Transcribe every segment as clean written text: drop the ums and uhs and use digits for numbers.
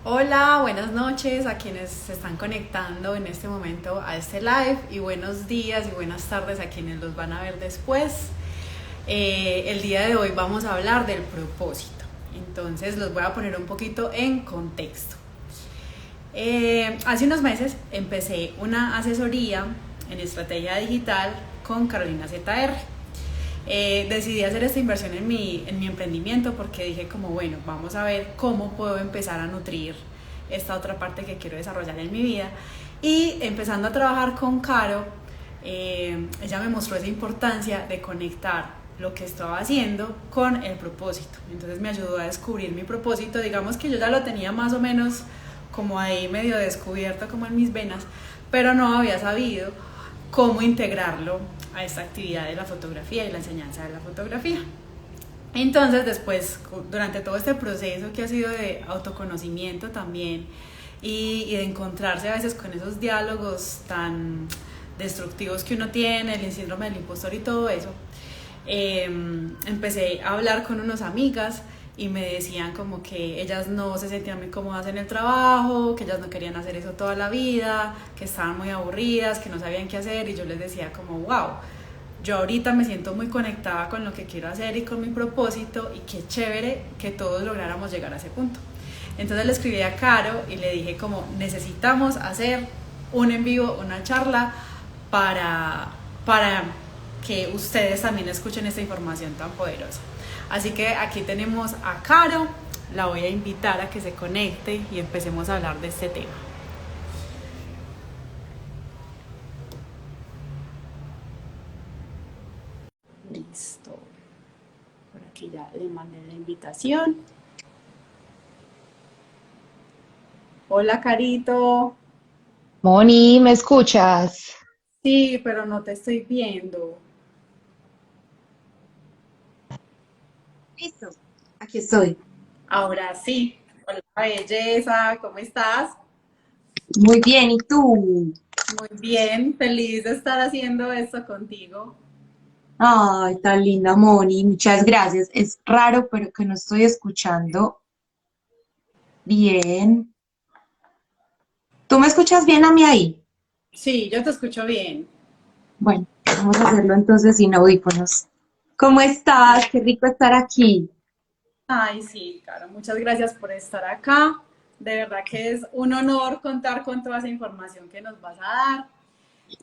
Hola, buenas noches a quienes se están conectando en este momento a este live y buenos días y buenas tardes a quienes los van a ver después. El día de hoy vamos a hablar del propósito, entonces los voy a poner un poquito en contexto. Hace unos meses empecé una asesoría en estrategia digital con Carolina ZR. Decidí hacer esta inversión en mi emprendimiento porque dije como bueno, vamos a ver cómo puedo empezar a nutrir esta otra parte que quiero desarrollar en mi vida. Y empezando a trabajar con Caro, ella me mostró esa importancia de conectar lo que estaba haciendo con el propósito. Entonces me ayudó a descubrir mi propósito. Digamos que yo ya lo tenía más o menos como ahí medio descubierto como en mis venas, pero no había sabido cómo integrarlo a esta actividad de la fotografía y la enseñanza de la fotografía. Entonces después, durante todo este proceso que ha sido de autoconocimiento también y de encontrarse a veces con esos diálogos tan destructivos que uno tiene, el síndrome del impostor y todo eso, empecé a hablar con unas amigas y me decían como que ellas no se sentían muy cómodas en el trabajo, que ellas no querían hacer eso toda la vida, que estaban muy aburridas, que no sabían qué hacer, y yo les decía como wow, yo ahorita me siento muy conectada con lo que quiero hacer y con mi propósito, y qué chévere que todos lográramos llegar a ese punto. Entonces le escribí a Caro y le dije como necesitamos hacer un en vivo, una charla para que ustedes también escuchen esta información tan poderosa. Así que aquí tenemos a Caro, la voy a invitar a que se conecte y empecemos a hablar de este tema. Listo. Por aquí ya le mandé la invitación. Hola, Carito. Moni, ¿me escuchas? Sí, pero no te estoy viendo. Listo, aquí estoy. Ahora sí. Hola, belleza, ¿cómo estás? Muy bien, ¿y tú? Muy bien, feliz de estar haciendo esto contigo. Ay, tan linda, Moni, muchas gracias. Es raro, pero que no estoy escuchando bien. ¿Tú me escuchas bien a mí ahí? Sí, yo te escucho bien. Bueno, vamos a hacerlo entonces sin audífonos. ¿Cómo estás? Qué rico estar aquí. Ay, sí, claro, muchas gracias por estar acá. De verdad que es un honor contar con toda esa información que nos vas a dar.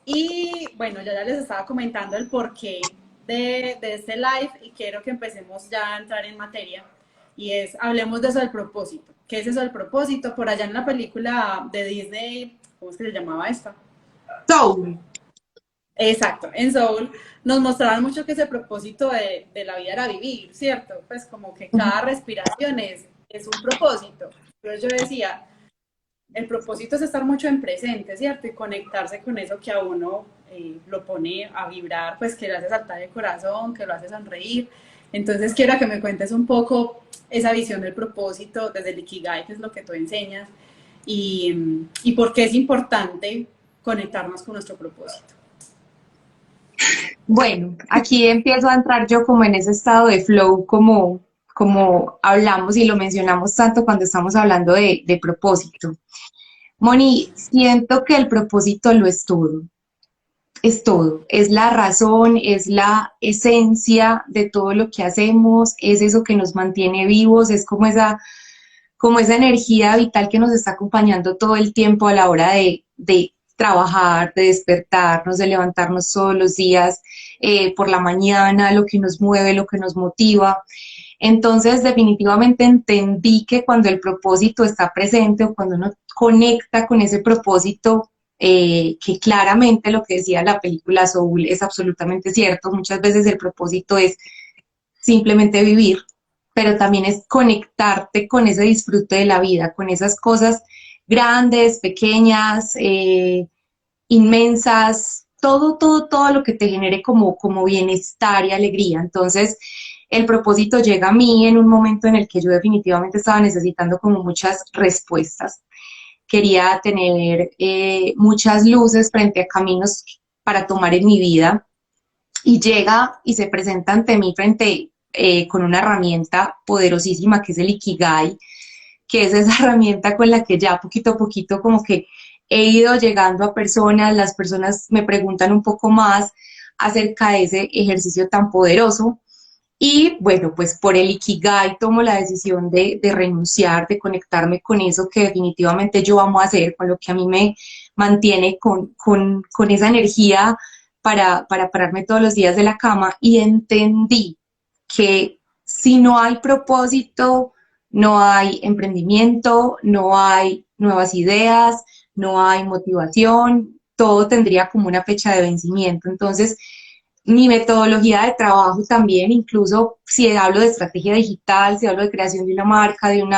Y bueno, yo ya les estaba comentando el porqué de este live y quiero que empecemos ya a entrar en materia. Y es, hablemos de eso del propósito. ¿Qué es eso del propósito? Por allá en la película de Disney, ¿cómo es que se llamaba esta? Soul. Exacto, en Soul nos mostraban mucho que ese propósito de la vida era vivir, ¿cierto? Pues como que cada respiración es un propósito. Pero yo decía, el propósito es estar mucho en presente, ¿cierto? Y conectarse con eso que a uno lo pone a vibrar, pues que lo hace saltar el corazón, que lo hace sonreír. Entonces quiero que me cuentes un poco esa visión del propósito desde el Ikigai, que es lo que tú enseñas, y por qué es importante conectarnos con nuestro propósito. Bueno, aquí empiezo a entrar yo como en ese estado de flow, como hablamos y lo mencionamos tanto cuando estamos hablando de propósito. Moni, siento que el propósito lo es todo, es la razón, es la esencia de todo lo que hacemos, es eso que nos mantiene vivos, es como esa energía vital que nos está acompañando todo el tiempo a la hora de trabajar, de despertarnos, de levantarnos todos los días por la mañana, lo que nos mueve, lo que nos motiva. Entonces, definitivamente entendí que cuando el propósito está presente o cuando uno conecta con ese propósito, que claramente lo que decía la película Soul es absolutamente cierto, muchas veces el propósito es simplemente vivir, pero también es conectarte con ese disfrute de la vida, con esas cosas grandes, pequeñas, inmensas, todo lo que te genere como bienestar y alegría. Entonces, el propósito llega a mí en un momento en el que yo definitivamente estaba necesitando como muchas respuestas. Quería tener muchas luces frente a caminos para tomar en mi vida y llega y se presenta ante mí frente con una herramienta poderosísima que es el Ikigai, que es esa herramienta con la que ya poquito a poquito como que he ido llegando a personas, las personas me preguntan un poco más acerca de ese ejercicio tan poderoso. Y bueno, pues por el Ikigai tomo la decisión de renunciar, de conectarme con eso que definitivamente yo amo hacer, con lo que a mí me mantiene con esa energía para pararme todos los días de la cama y entendí que si no hay propósito, no hay emprendimiento, no hay nuevas ideas, no hay motivación, todo tendría como una fecha de vencimiento. Entonces, mi metodología de trabajo también, incluso si hablo de estrategia digital, si hablo de creación de una marca, de un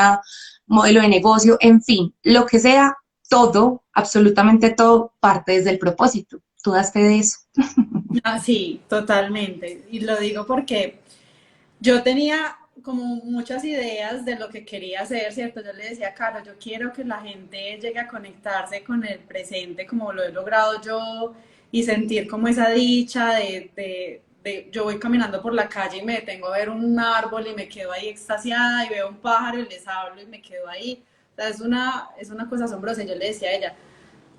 modelo de negocio, en fin, lo que sea, todo, absolutamente todo, parte desde el propósito. ¿Tú das fe de eso? Ah, sí, totalmente. Y lo digo porque yo tenía como muchas ideas de lo que quería hacer, ¿cierto? Yo le decía a Caro, yo quiero que la gente llegue a conectarse con el presente como lo he logrado yo y sentir como esa dicha yo voy caminando por la calle y me detengo a ver un árbol y me quedo ahí extasiada y veo un pájaro y les hablo y me quedo ahí. O sea, es una cosa asombrosa. Y yo le decía a ella,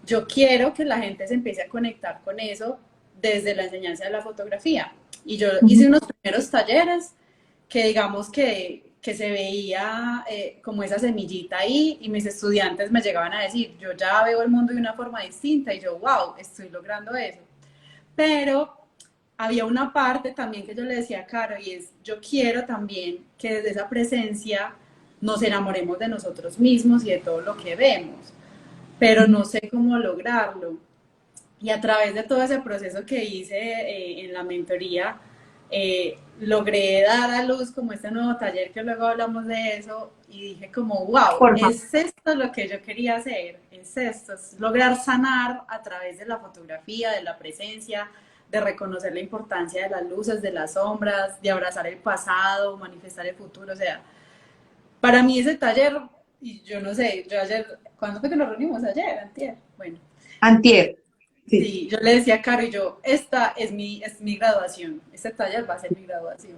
yo quiero que la gente se empiece a conectar con eso desde la enseñanza de la fotografía. Y yo hice unos primeros talleres que digamos que se veía como esa semillita ahí y mis estudiantes me llegaban a decir, yo ya veo el mundo de una forma distinta y yo, wow, estoy logrando eso. Pero había una parte también que yo le decía a Caro y es, yo quiero también que desde esa presencia nos enamoremos de nosotros mismos y de todo lo que vemos, pero no sé cómo lograrlo. Y a través de todo ese proceso que hice en la mentoría, logré dar a luz como este nuevo taller que luego hablamos de eso y dije como, wow, Por favor. es esto lo que yo quería hacer, es esto, es lograr sanar a través de la fotografía, de la presencia, de reconocer la importancia de las luces, de las sombras, de abrazar el pasado, manifestar el futuro, o sea, para mí ese taller, y yo no sé, yo ayer, ¿cuándo fue que nos reunimos? Ayer, antier, bueno, Antier. Sí. sí, yo le decía a Caro y yo, esta es mi graduación, este taller va a ser mi graduación.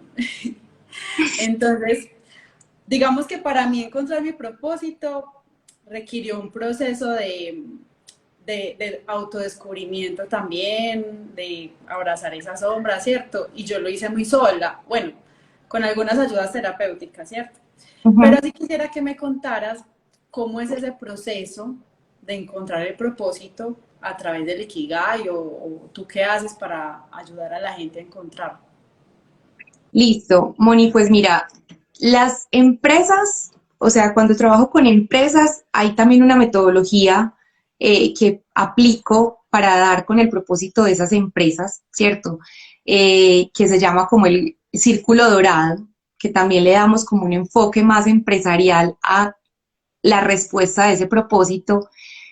Entonces, digamos que para mí encontrar mi propósito requirió un proceso de autodescubrimiento también, de abrazar esa sombra, ¿cierto? Y yo lo hice muy sola, bueno, con algunas ayudas terapéuticas, ¿cierto? Pero Ujú. sí quisiera que me contaras cómo es ese proceso de encontrar el propósito a través del Ikigai o tú qué haces para ayudar a la gente a encontrarlo. Listo, Moni, pues mira, las empresas, o sea, cuando trabajo con empresas, hay también una metodología que aplico para dar con el propósito de esas empresas, ¿cierto? Que se llama como el círculo dorado, que también le damos como un enfoque más empresarial a la respuesta de ese propósito.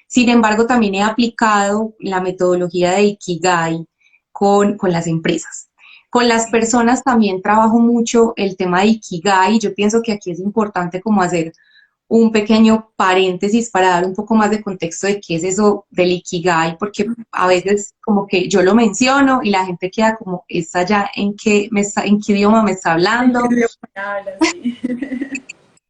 Sin embargo, también he aplicado la metodología de Ikigai con las empresas. Con las personas también trabajo mucho el tema de Ikigai. Yo pienso que aquí es importante como hacer un pequeño paréntesis para dar un poco más de contexto de qué es eso del Ikigai, porque a veces como que yo lo menciono y la gente queda como, ¿esta ya en qué idioma me está ¿En qué hablando? idioma hablas? Sí.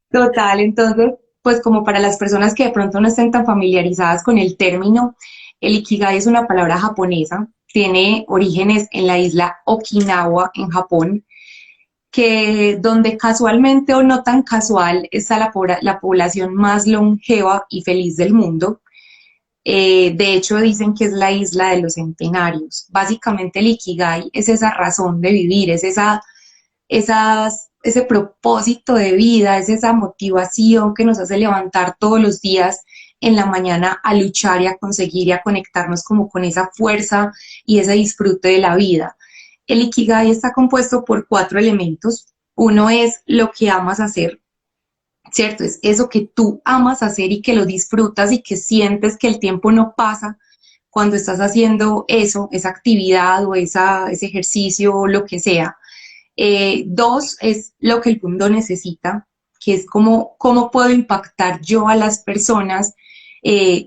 Total, entonces, pues como para las personas que de pronto no estén tan familiarizadas con el término, el Ikigai es una palabra japonesa, tiene orígenes en la isla Okinawa, en Japón, que donde casualmente o no tan casual está la población más longeva y feliz del mundo. De hecho, dicen que es la isla de los centenarios. Básicamente el Ikigai es esa razón de vivir, es ese propósito de vida, es esa motivación que nos hace levantar todos los días en la mañana a luchar y a conseguir y a conectarnos como con esa fuerza y ese disfrute de la vida. El Ikigai está compuesto por 4 elementos. Uno es lo que amas hacer, ¿cierto? Es eso que tú amas hacer y que lo disfrutas y que sientes que el tiempo no pasa cuando estás haciendo eso, esa actividad o ese ejercicio o lo que sea. Dos, es lo que el mundo necesita, que es cómo puedo impactar yo a las personas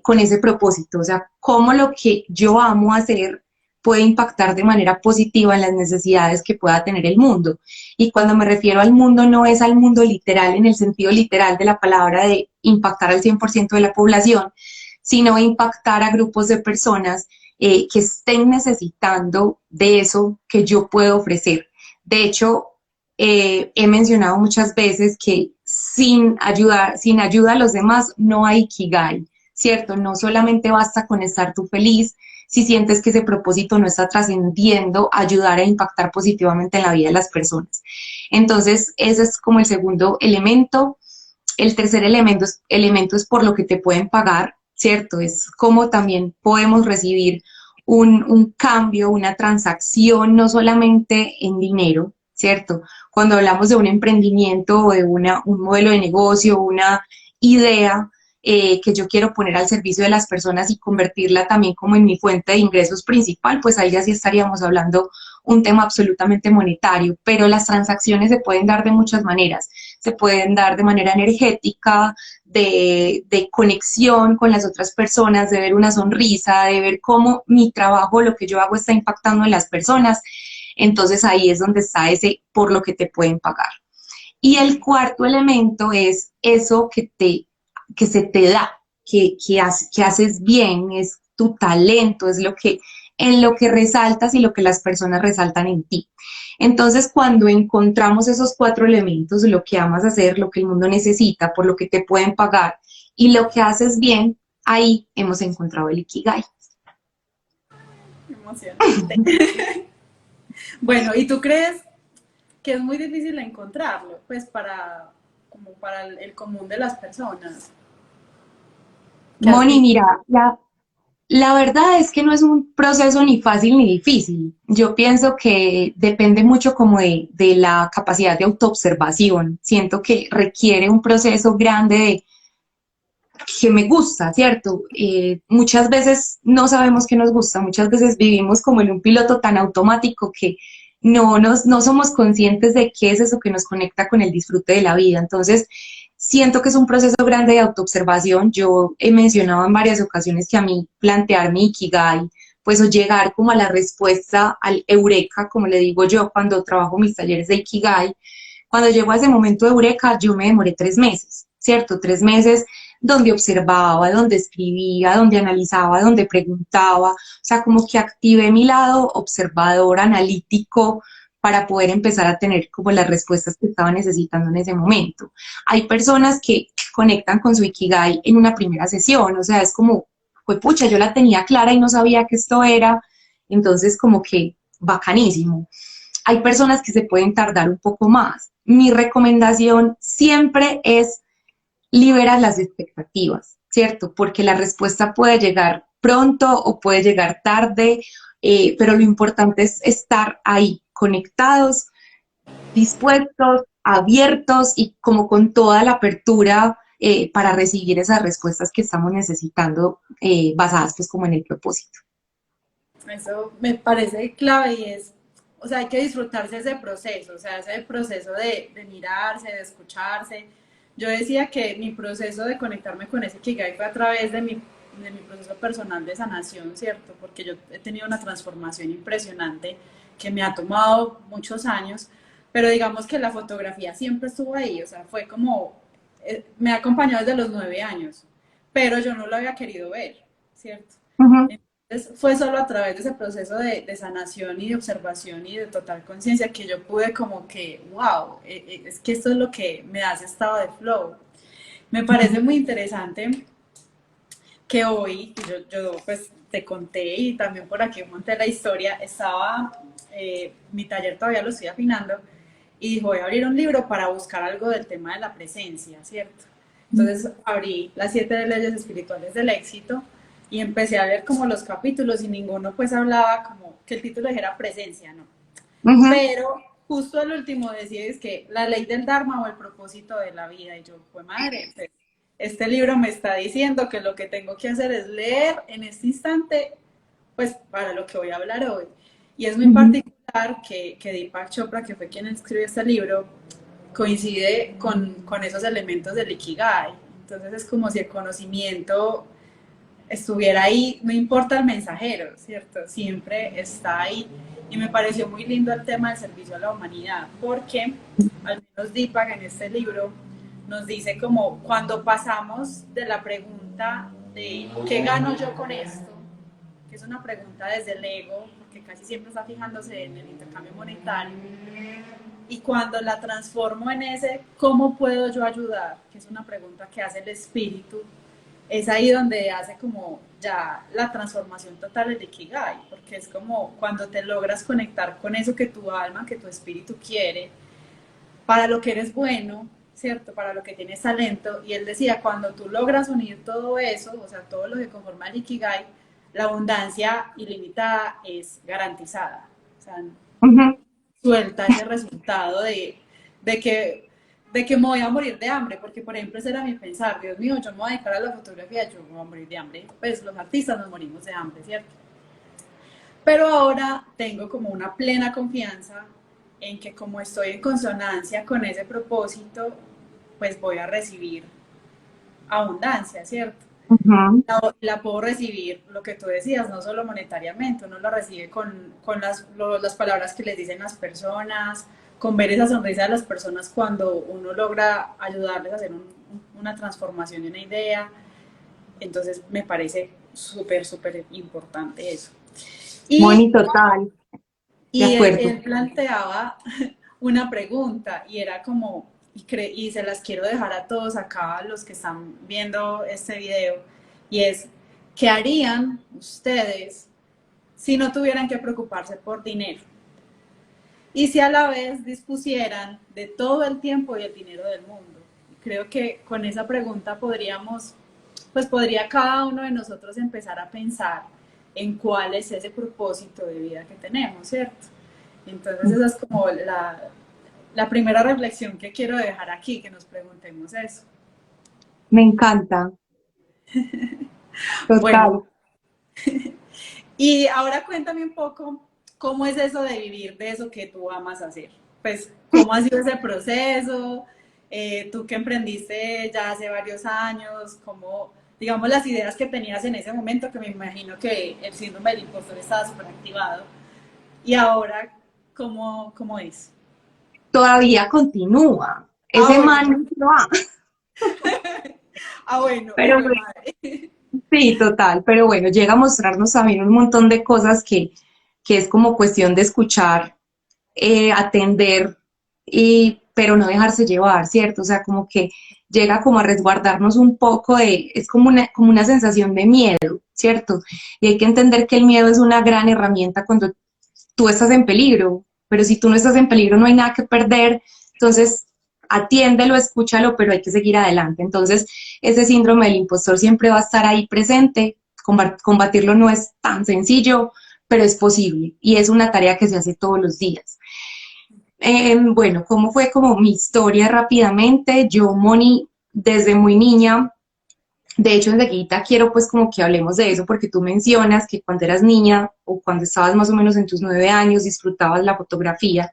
con ese propósito, o sea, cómo lo que yo amo hacer puede impactar de manera positiva en las necesidades que pueda tener el mundo. Y cuando me refiero al mundo, no es al mundo literal en el sentido literal de la palabra de impactar al 100% de la población, sino impactar a grupos de personas que estén necesitando de eso que yo puedo ofrecer. De hecho, he mencionado muchas veces que sin ayuda a los demás no hay Ikigai, ¿cierto? No solamente basta con estar tú feliz, si sientes que ese propósito no está trascendiendo, ayudar a impactar positivamente en la vida de las personas. Entonces, ese es como el segundo elemento. El tercer elemento es por lo que te pueden pagar, ¿cierto? Es como también podemos recibir un cambio, una transacción, no solamente en dinero, ¿cierto? Cuando hablamos de un emprendimiento o de un modelo de negocio, una idea que yo quiero poner al servicio de las personas y convertirla también como en mi fuente de ingresos principal, pues ahí ya sí estaríamos hablando un tema absolutamente monetario, pero las transacciones se pueden dar de muchas maneras. Se pueden dar de manera energética, de conexión con las otras personas, de ver una sonrisa, de ver cómo mi trabajo, lo que yo hago está impactando en las personas. Entonces ahí es donde está ese por lo que te pueden pagar. Y el cuarto elemento es eso que se te da, que haces bien, es tu talento, es lo que, en lo que resaltas y lo que las personas resaltan en ti. Entonces, cuando encontramos esos cuatro elementos, lo que amas hacer, lo que el mundo necesita, por lo que te pueden pagar y lo que haces bien, ahí hemos encontrado el Ikigai. Emocionante. Bueno, ¿y tú crees que es muy difícil encontrarlo? Pues para, como para el común de las personas. ¿Qué has Moni, visto? mira, la verdad es que no es un proceso ni fácil ni difícil. Yo pienso que depende mucho como de la capacidad de autoobservación. Siento que requiere un proceso grande de que me gusta, ¿cierto? Muchas veces no sabemos qué nos gusta, muchas veces vivimos como en un piloto tan automático que no somos conscientes de qué es eso que nos conecta con el disfrute de la vida. Entonces, siento que es un proceso grande de autoobservación. Yo he mencionado en varias ocasiones que a mí plantear mi Ikigai, pues o llegar como a la respuesta, al eureka, como le digo yo cuando trabajo mis talleres de Ikigai, cuando llego a ese momento de eureka, yo me demoré 3 meses, ¿cierto? 3 meses donde observaba, donde escribía, donde analizaba, donde preguntaba, o sea, como que activé mi lado observador, analítico, para poder empezar a tener como las respuestas que estaba necesitando en ese momento. Hay personas que conectan con su Ikigai en una primera sesión, o sea, es como, pues pucha, yo la tenía clara y no sabía que esto era, entonces como que bacanísimo. Hay personas que se pueden tardar un poco más. Mi recomendación siempre es liberar las expectativas, ¿cierto? Porque la respuesta puede llegar pronto o puede llegar tarde, pero lo importante es estar ahí, conectados, dispuestos, abiertos y como con toda la apertura para recibir esas respuestas que estamos necesitando, basadas pues como en el propósito. Eso me parece clave y es, o sea, hay que disfrutarse ese proceso, o sea, ese proceso de mirarse, de escucharse. Yo decía que mi proceso de conectarme con ese Ikigai fue a través de mi proceso personal de sanación, ¿cierto? Porque yo he tenido una transformación impresionante que me ha tomado muchos años, pero digamos que la fotografía siempre estuvo ahí, o sea, fue como, me ha acompañado desde los 9 años, pero yo no lo había querido ver, ¿cierto? Uh -huh. Entonces fue solo a través de ese proceso de sanación y de observación y de total conciencia que yo pude como que, wow, es que esto es lo que me da ese estado de flow. Me parece muy interesante que hoy, yo pues te conté y también por aquí monté la historia, estaba, mi taller todavía lo estoy afinando y dijo, voy a abrir un libro para buscar algo del tema de la presencia, ¿cierto? Entonces abrí las 7 leyes espirituales del éxito y empecé a ver como los capítulos y ninguno pues hablaba como que el título dijera presencia, ¿no? Uh -huh. Pero justo el último decía es que la ley del Dharma o el propósito de la vida y yo, pues madre, pues, este libro me está diciendo que lo que tengo que hacer es leer en este instante, pues para lo que voy a hablar hoy. Y es muy Uh -huh. particular que Deepak Chopra, que fue quien escribió este libro, coincide con esos elementos del Ikigai. Entonces es como si el conocimiento estuviera ahí, no importa el mensajero, ¿cierto? Siempre está ahí. Y me pareció muy lindo el tema del servicio a la humanidad, porque al menos Deepak en este libro nos dice como cuando pasamos de la pregunta de ¿qué gano yo con esto? Que es una pregunta desde el ego, porque casi siempre está fijándose en el intercambio monetario, y cuando la transformo en ese ¿cómo puedo yo ayudar? Que es una pregunta que hace el espíritu, es ahí donde hace como ya la transformación total el Ikigai, porque es como cuando te logras conectar con eso que tu alma, que tu espíritu quiere, para lo que eres bueno, ¿cierto? Para lo que tienes talento. Y él decía, cuando tú logras unir todo eso, o sea, todo lo que conforma el Ikigai, la abundancia ilimitada es garantizada. O sea, Ujú. suelta ese resultado de que de que me voy a morir de hambre, porque por ejemplo ese era mi pensar, Dios mío, yo me voy a dedicar a la fotografía, yo me voy a morir de hambre, pues los artistas nos morimos de hambre, ¿cierto? Pero ahora tengo como una plena confianza en que como estoy en consonancia con ese propósito, pues voy a recibir abundancia, ¿cierto? Ujú. La puedo recibir, lo que tú decías, no solo monetariamente, uno la recibe con las palabras que les dicen las personas, con ver esa sonrisa de las personas cuando uno logra ayudarles a hacer una transformación de una idea. Entonces me parece súper, súper importante eso. Moni, Y, total, de y acuerdo. él planteaba una pregunta y era como, y se las quiero dejar a todos acá, los que están viendo este video, y es, ¿qué harían ustedes si no tuvieran que preocuparse por dinero? Y si a la vez dispusieran de todo el tiempo y el dinero del mundo. Creo que con esa pregunta podríamos, pues podría cada uno de nosotros empezar a pensar en cuál es ese propósito de vida que tenemos, ¿cierto? Entonces esa es como la primera reflexión que quiero dejar aquí, que nos preguntemos eso. Me encanta, Bueno, total. y ahora cuéntame un poco cómo es eso de vivir de eso que tú amas hacer. Pues, ¿cómo ha sido ese proceso? Tú que emprendiste ya hace varios años, cómo, digamos, las ideas que tenías en ese momento, que me imagino que el síndrome del impostor estaba súper activado. Y ahora, ¿cómo es? Todavía continúa. Ah, Ese bueno, man no se va. ah, bueno, Pero hijo de bueno, madre. sí, total. Pero bueno, llega a mostrarnos también un montón de cosas que es como cuestión de escuchar, atender, pero no dejarse llevar, ¿cierto? O sea, como que llega como a resguardarnos un poco es como una sensación de miedo, ¿cierto? Y hay que entender que el miedo es una gran herramienta cuando tú estás en peligro, pero si tú no estás en peligro no hay nada que perder, entonces atiéndelo, escúchalo, pero hay que seguir adelante. Entonces, ese síndrome del impostor siempre va a estar ahí presente, combatirlo no es tan sencillo, pero es posible y es una tarea que se hace todos los días. Bueno, ¿cómo fue como mi historia rápidamente? Yo, Moni, desde muy niña, de hecho, enseguida quiero pues como que hablemos de eso porque tú mencionas que cuando eras niña o cuando estabas más o menos en tus 9 años disfrutabas la fotografía.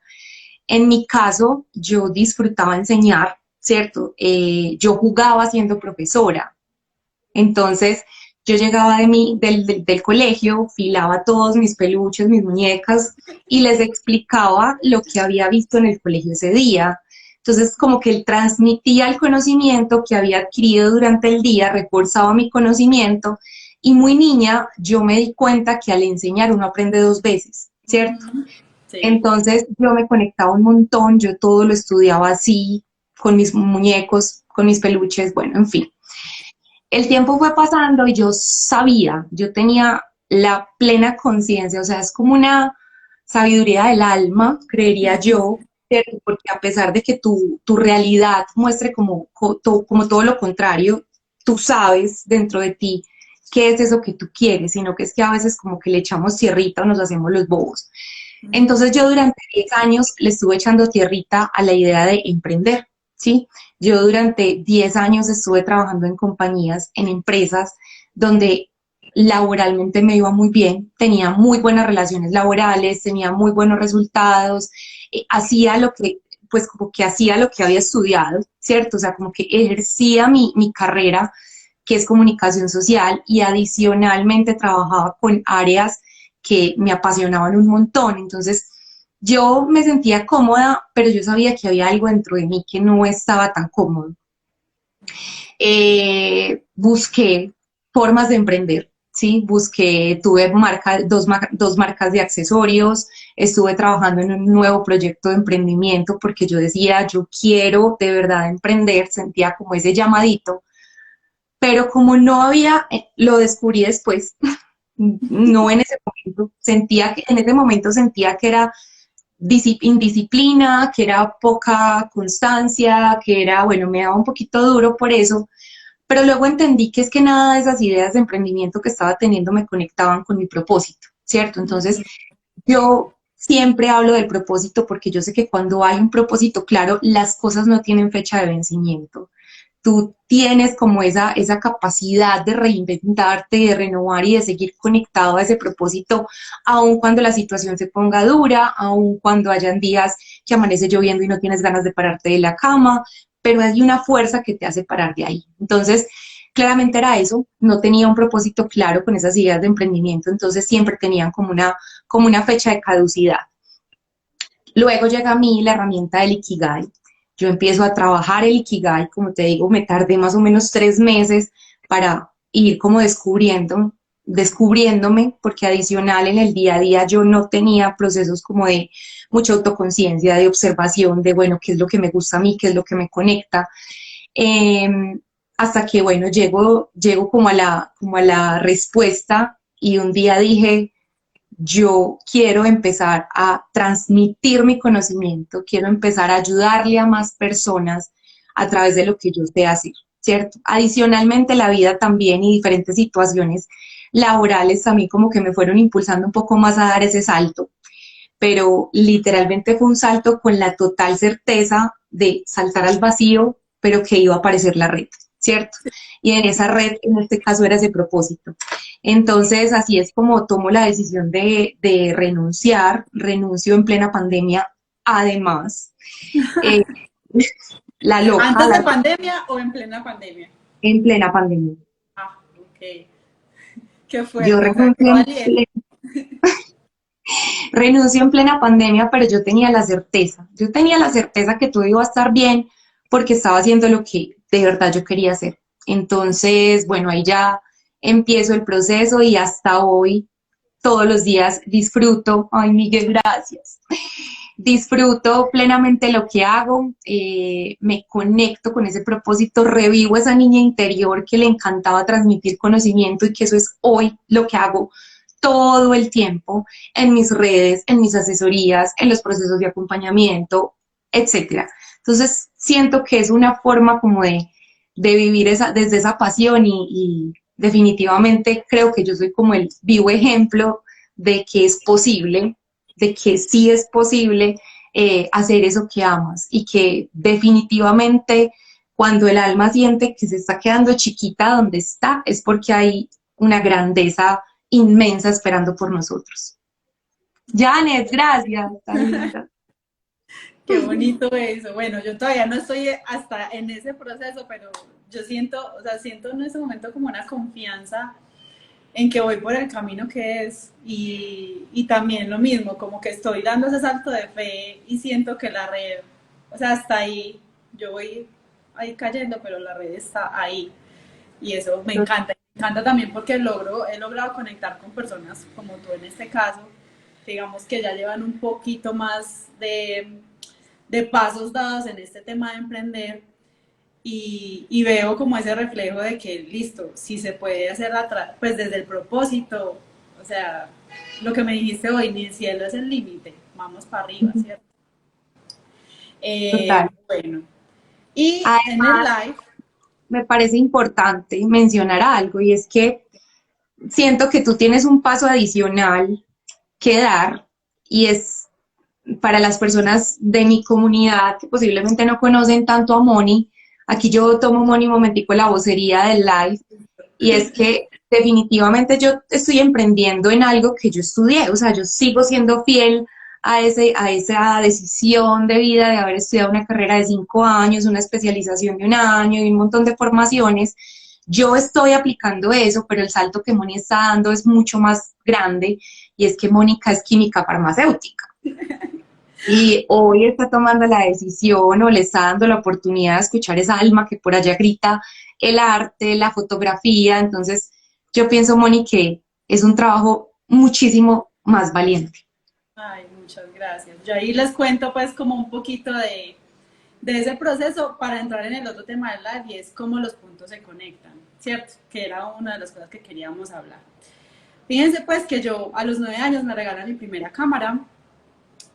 En mi caso, yo disfrutaba enseñar, ¿cierto? Yo jugaba siendo profesora. Entonces, yo llegaba del colegio, filaba todos mis peluches, mis muñecas y les explicaba lo que había visto en el colegio ese día. Entonces, como que él transmitía el conocimiento que había adquirido durante el día, reforzaba mi conocimiento y muy niña yo me di cuenta que al enseñar uno aprende dos veces, ¿cierto? Sí. Entonces yo me conectaba un montón, yo todo lo estudiaba así, con mis muñecos, con mis peluches, bueno, en fin. El tiempo fue pasando y yo sabía, yo tenía la plena conciencia, o sea, es como una sabiduría del alma, creería yo, ¿cierto? Porque a pesar de que tu realidad muestre como todo lo contrario, tú sabes dentro de ti qué es eso que tú quieres, sino que es que a veces como que le echamos tierrita o nos hacemos los bobos. Entonces yo durante 10 años le estuve echando tierrita a la idea de emprender, ¿sí? Yo durante 10 años estuve trabajando en compañías, en empresas donde laboralmente me iba muy bien, tenía muy buenas relaciones laborales, tenía muy buenos resultados, hacía lo que, pues como que hacía lo que había estudiado, ¿cierto? O sea, como que ejercía mi carrera, que es comunicación social, y adicionalmente trabajaba con áreas que me apasionaban un montón. Entonces, yo me sentía cómoda, pero yo sabía que había algo dentro de mí que no estaba tan cómodo. Busqué formas de emprender, ¿sí? Tuve dos marcas de accesorios, estuve trabajando en un nuevo proyecto de emprendimiento porque yo decía, yo quiero de verdad emprender, sentía como ese llamadito, pero como no había, lo descubrí después, no en ese momento, en ese momento sentía que era indisciplina, que era poca constancia, que era, bueno, me daba un poquito duro por eso, pero luego entendí que es que nada de esas ideas de emprendimiento que estaba teniendo me conectaban con mi propósito, ¿cierto? Entonces, yo siempre hablo del propósito porque yo sé que cuando hay un propósito claro, las cosas no tienen fecha de vencimiento. Tú tienes como esa capacidad de reinventarte, de renovar y de seguir conectado a ese propósito, aun cuando la situación se ponga dura, aun cuando hayan días que amanece lloviendo y no tienes ganas de pararte de la cama, pero hay una fuerza que te hace parar de ahí. Entonces, claramente era eso, no tenía un propósito claro con esas ideas de emprendimiento, entonces siempre tenían como una fecha de caducidad. Luego llega a mí la herramienta del Ikigai. Yo empiezo a trabajar el Ikigai, como te digo, me tardé más o menos 3 meses para ir como descubriéndome, porque adicional en el día a día yo no tenía procesos como de mucha autoconciencia, de observación, de bueno, qué es lo que me gusta a mí, qué es lo que me conecta. Eh, Hasta que, bueno, llego como a la respuesta y un día dije, yo quiero empezar a transmitir mi conocimiento, quiero empezar a ayudarle a más personas a través de lo que yo sé hacer, ¿cierto? Adicionalmente, la vida también y diferentes situaciones laborales también como que me fueron impulsando un poco más a dar ese salto, pero literalmente fue un salto con la total certeza de saltar al vacío, pero que iba a aparecer la red, ¿cierto? Y en esa red, en este caso, era ese propósito. Entonces, así es como tomo la decisión de renunciar, renuncio en plena pandemia, además, eh, la loca, ¿Antes de pandemia o en plena pandemia? en plena pandemia. Ah, ok. Qué Yo fuerte, o sea, qué valiente. renuncio en plena pandemia, pero yo tenía la certeza que todo iba a estar bien porque estaba haciendo lo que de verdad yo quería hacer. Entonces, bueno, ahí ya empiezo el proceso y hasta hoy, todos los días disfruto, ay Miguel, gracias, disfruto plenamente lo que hago, me conecto con ese propósito, revivo esa niña interior que le encantaba transmitir conocimiento y que eso es hoy lo que hago todo el tiempo en mis redes, en mis asesorías, en los procesos de acompañamiento, etcétera. Entonces, siento que es una forma como de vivir desde esa pasión y definitivamente creo que yo soy como el vivo ejemplo de que es posible, de que sí es posible hacer eso que amas y que definitivamente cuando el alma siente que se está quedando chiquita donde está es porque hay una grandeza inmensa esperando por nosotros. Janet, gracias, tan linda. Qué bonito eso. Bueno, yo todavía no estoy hasta en ese proceso, pero yo siento, o sea, siento en ese momento como una confianza en que voy por el camino que es y también lo mismo, como que estoy dando ese salto de fe y siento que la red, o sea, hasta ahí, yo voy ahí cayendo, pero la red está ahí y eso me encanta también porque he logrado conectar con personas como tú en este caso, digamos que ya llevan un poquito más de pasos dados en este tema de emprender y veo como ese reflejo de que listo, si se puede hacer pues desde el propósito, o sea, lo que me dijiste hoy, ni el cielo es el límite, vamos para arriba, ¿cierto? Total. Bueno, y en el Además, live, me parece importante mencionar algo y es que siento que tú tienes un paso adicional que dar y es para las personas de mi comunidad que posiblemente no conocen tanto a Moni. Aquí yo tomo Moni un momentico la vocería del live y es que definitivamente yo estoy emprendiendo en algo que yo estudié, o sea, yo sigo siendo fiel a esa decisión de vida de haber estudiado una carrera de 5 años, una especialización de un año y un montón de formaciones. Yo estoy aplicando eso, pero el salto que Moni está dando es mucho más grande y es que Mónica es química farmacéutica. y hoy está tomando la decisión o le está dando la oportunidad de escuchar esa alma que por allá grita el arte, la fotografía. Entonces, yo pienso, Moni, que es un trabajo muchísimo más valiente. Ay, muchas gracias. Yo ahí les cuento pues como un poquito de ese proceso para entrar en el otro tema del live y es cómo los puntos se conectan, ¿cierto? Que era una de las cosas que queríamos hablar. Fíjense pues que yo a los 9 años me regalan mi primera cámara,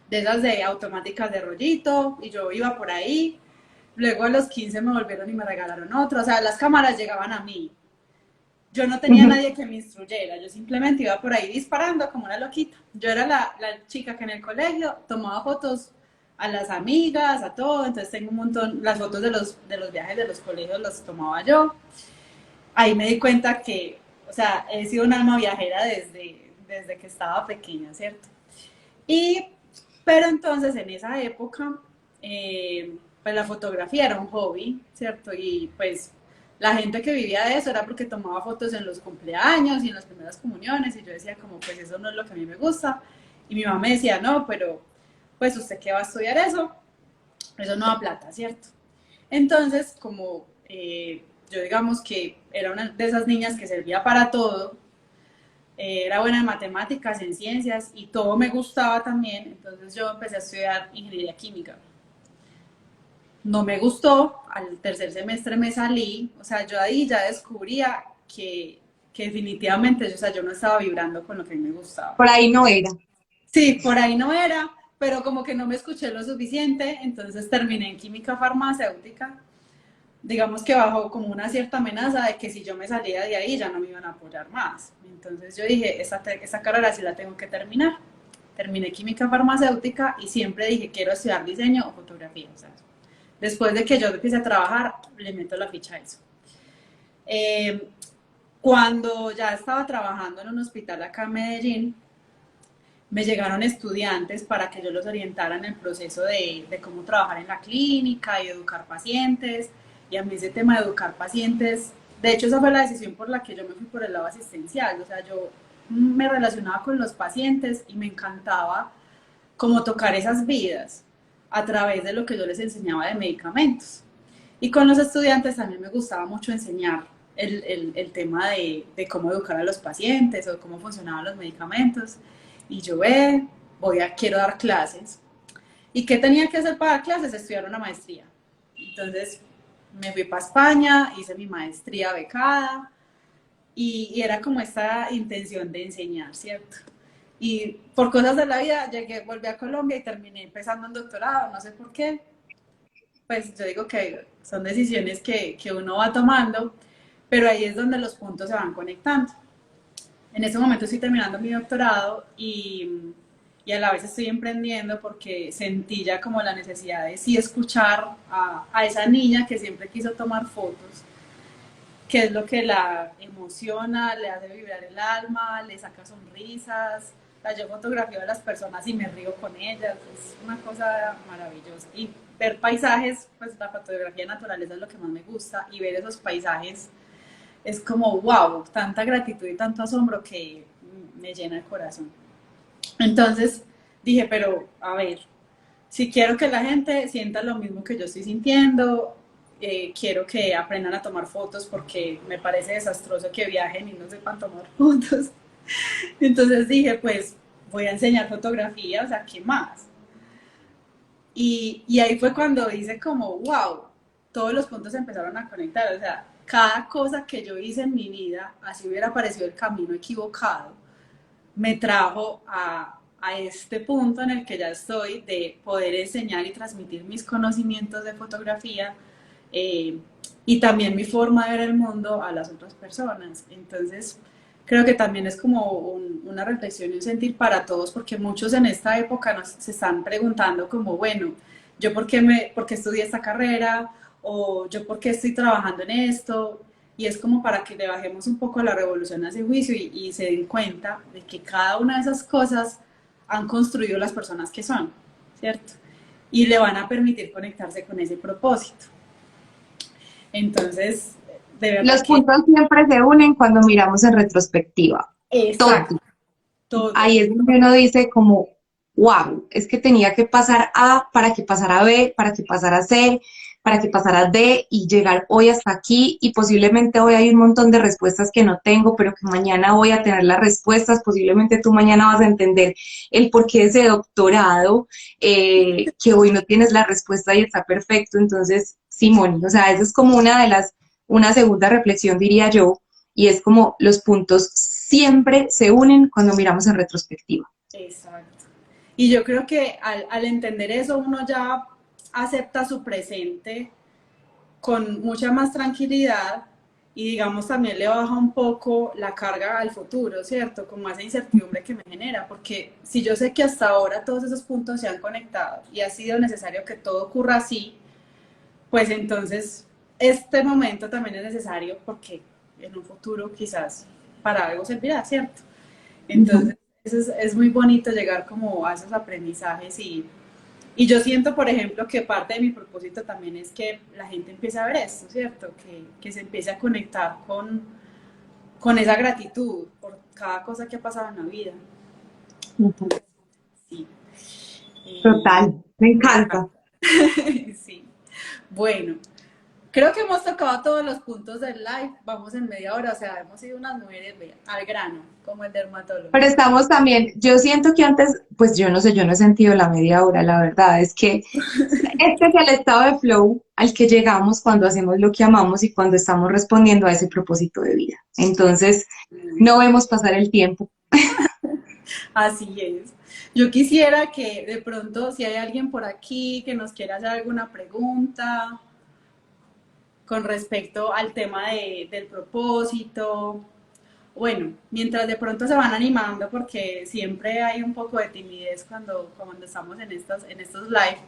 de esas de automáticas de rollito, y yo iba por ahí. Luego a los 15 me volvieron y me regalaron otro. O sea, las cámaras llegaban a mí. Yo no tenía nadie que me instruyera, yo simplemente iba por ahí disparando como una loquita. Yo era la chica que en el colegio tomaba fotos a las amigas, a todo, entonces tengo un montón, las fotos de los viajes de los colegios las tomaba yo. Ahí me di cuenta que, o sea, he sido un alma viajera desde que estaba pequeña, ¿cierto? Y, pero entonces en esa época, pues la fotografía era un hobby, ¿cierto? Y pues la gente que vivía de eso era porque tomaba fotos en los cumpleaños y en las primeras comuniones y yo decía como, pues eso no es lo que a mí me gusta. Y mi mamá me decía, no, pero pues usted qué va a estudiar eso no da plata, ¿cierto? Entonces, como yo digamos que era una de esas niñas que servía para todo, era buena en matemáticas, en ciencias y todo me gustaba también, entonces yo empecé a estudiar ingeniería química. No me gustó, al tercer semestre me salí, o sea, yo ahí ya descubría que definitivamente, o sea, yo no estaba vibrando con lo que a mí me gustaba. Por ahí no era. Sí, por ahí no era, pero como que no me escuché lo suficiente, entonces terminé en química farmacéutica, digamos que bajo como una cierta amenaza de que si yo me salía de ahí ya no me iban a apoyar más. Entonces yo dije, esa carrera sí la tengo que terminar. Terminé química farmacéutica y siempre dije, quiero estudiar diseño o fotografía. O sea, después de que yo empiece a trabajar, le meto la ficha a eso. Eh, Cuando ya estaba trabajando en un hospital acá en Medellín, me llegaron estudiantes para que yo los orientara en el proceso de cómo trabajar en la clínica y educar pacientes. Y a mí ese tema de educar pacientes, de hecho esa fue la decisión por la que yo me fui por el lado asistencial. O sea, yo me relacionaba con los pacientes y me encantaba como tocar esas vidas a través de lo que yo les enseñaba de medicamentos. Y con los estudiantes también me gustaba mucho enseñar el tema de cómo educar a los pacientes o cómo funcionaban los medicamentos. Y yo quiero dar clases. ¿Y qué tenía que hacer para dar clases? Estudiar una maestría. Entonces me fui para España, hice mi maestría becada y era como esta intención de enseñar, ¿cierto? Y por cosas de la vida volví a Colombia y terminé empezando un doctorado, no sé por qué. Pues yo digo que son decisiones que uno va tomando, pero ahí es donde los puntos se van conectando. En este momento estoy terminando mi doctorado y a la vez estoy emprendiendo porque sentí ya como la necesidad de sí escuchar a esa niña que siempre quiso tomar fotos, que es lo que la emociona, le hace vibrar el alma, le saca sonrisas. O sea, yo fotografío a las personas y me río con ellas, es una cosa maravillosa. Y ver paisajes, pues la fotografía de naturaleza es lo que más me gusta y ver esos paisajes es como wow, tanta gratitud y tanto asombro que me llena el corazón. Entonces dije, pero a ver, si quiero que la gente sienta lo mismo que yo estoy sintiendo, quiero que aprendan a tomar fotos porque me parece desastroso que viajen y no sepan tomar fotos. Entonces dije, pues voy a enseñar fotografía, o sea, ¿qué más? Y ahí fue cuando hice como, wow, todos los puntos se empezaron a conectar, o sea, cada cosa que yo hice en mi vida, así hubiera parecido el camino equivocado, me trajo a este punto en el que ya estoy de poder enseñar y transmitir mis conocimientos de fotografía eh, y también mi forma de ver el mundo a las otras personas. Entonces, creo que también es como una reflexión y un sentir para todos, porque muchos en esta época se están preguntando como, bueno, yo por qué estudié esta carrera o yo por qué estoy trabajando en esto, y es como para que le bajemos un poco la revolución a ese juicio y se den cuenta de que cada una de esas cosas han construido las personas que son, ¿cierto? Y le van a permitir conectarse con ese propósito. Entonces, de verdad Los que, puntos siempre se unen cuando miramos en retrospectiva. Todo. exacto, todo. Ahí es donde uno dice como, wow, es que tenía que pasar A para que pasara B, para que pasara C, para que pasara D y llegar hoy hasta aquí y posiblemente hoy hay un montón de respuestas que no tengo, pero que mañana voy a tener las respuestas, posiblemente tú mañana vas a entender el porqué de ese doctorado, que hoy no tienes la respuesta y está perfecto. Entonces, Simón, o sea, eso es como una segunda reflexión, diría yo, y es como los puntos siempre se unen cuando miramos en retrospectiva. Exacto. Y yo creo que al entender eso uno ya acepta su presente con mucha más tranquilidad y digamos también le baja un poco la carga al futuro, ¿cierto? Como esa incertidumbre que me genera, porque si yo sé que hasta ahora todos esos puntos se han conectado y ha sido necesario que todo ocurra así, pues entonces este momento también es necesario porque en un futuro quizás para algo servirá, ¿cierto? Ujú. Entonces es muy bonito llegar como a esos aprendizajes y yo siento, por ejemplo, que parte de mi propósito también es que la gente empiece a ver esto, ¿cierto? Que se empiece a conectar con esa gratitud por cada cosa que ha pasado en la vida. Ujú. Sí, eh, Total, me me encanta. encanta. Sí. Bueno, creo que hemos tocado todos los puntos del live. Vamos en media hora, o sea, hemos sido unas mujeres al grano, como el dermatólogo. Pero estamos también, yo siento que antes, pues yo no sé, yo no he sentido la media hora, la verdad es que este es el estado de flow al que llegamos cuando hacemos lo que amamos y cuando estamos respondiendo a ese propósito de vida. Entonces, no vemos pasar el tiempo. Así es. Yo quisiera que de pronto, si hay alguien por aquí que nos quiera hacer alguna pregunta con respecto al tema del propósito, bueno, mientras de pronto se van animando, porque siempre hay un poco de timidez cuando estamos en estos live.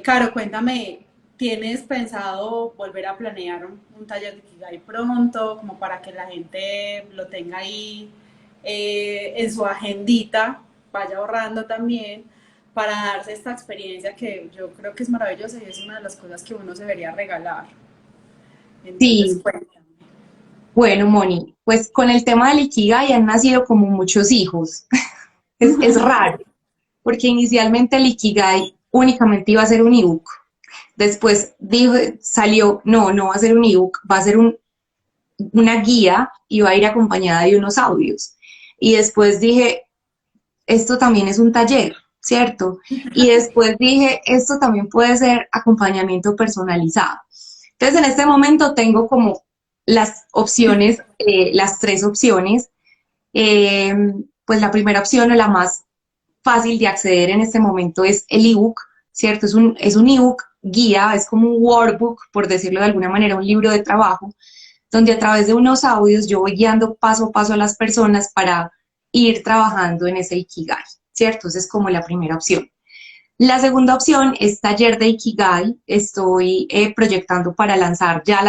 Caro, cuéntame, ¿tienes pensado volver a planear un taller de Kigai pronto, como para que la gente lo tenga ahí en su agendita, vaya ahorrando también, para darse esta experiencia que yo creo que es maravillosa y es una de las cosas que uno se debería regalar? Entonces, Sí, cuéntame. bueno, Moni, pues con el tema del Ikigai han nacido como muchos hijos. Es raro, porque inicialmente el Ikigai únicamente iba a ser un ebook. Después dijo, salió, no, no va a ser un ebook, va a ser una guía y va a ir acompañada de unos audios. Y después dije, esto también es un taller, ¿cierto? Y después dije, esto también puede ser acompañamiento personalizado. Entonces, en este momento tengo como las opciones, las tres opciones. Eh, pues la primera opción o la más fácil de acceder en este momento es el ebook, ¿cierto? Es un ebook guía, es como un workbook, por decirlo de alguna manera, un libro de trabajo, donde a través de unos audios yo voy guiando paso a paso a las personas para ir trabajando en ese Ikigai, ¿cierto? Esa es como la primera opción. La segunda opción es taller de Ikigai. Estoy proyectando para lanzar ya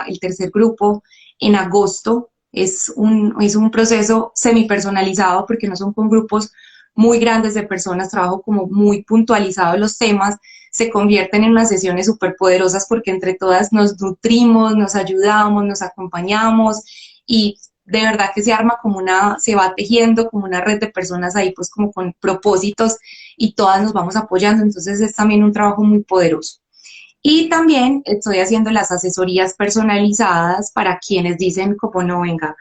el tercer grupo en agosto. Es un proceso semi-personalizado porque no son con grupos muy grandes de personas, trabajo como muy puntualizado los temas, se convierten en unas sesiones súper poderosas porque entre todas nos nutrimos, nos ayudamos, nos acompañamos y de verdad que se va tejiendo como una red de personas ahí, pues como con propósitos y todas nos vamos apoyando, entonces es también un trabajo muy poderoso. Y también estoy haciendo las asesorías personalizadas para quienes dicen como no, venga,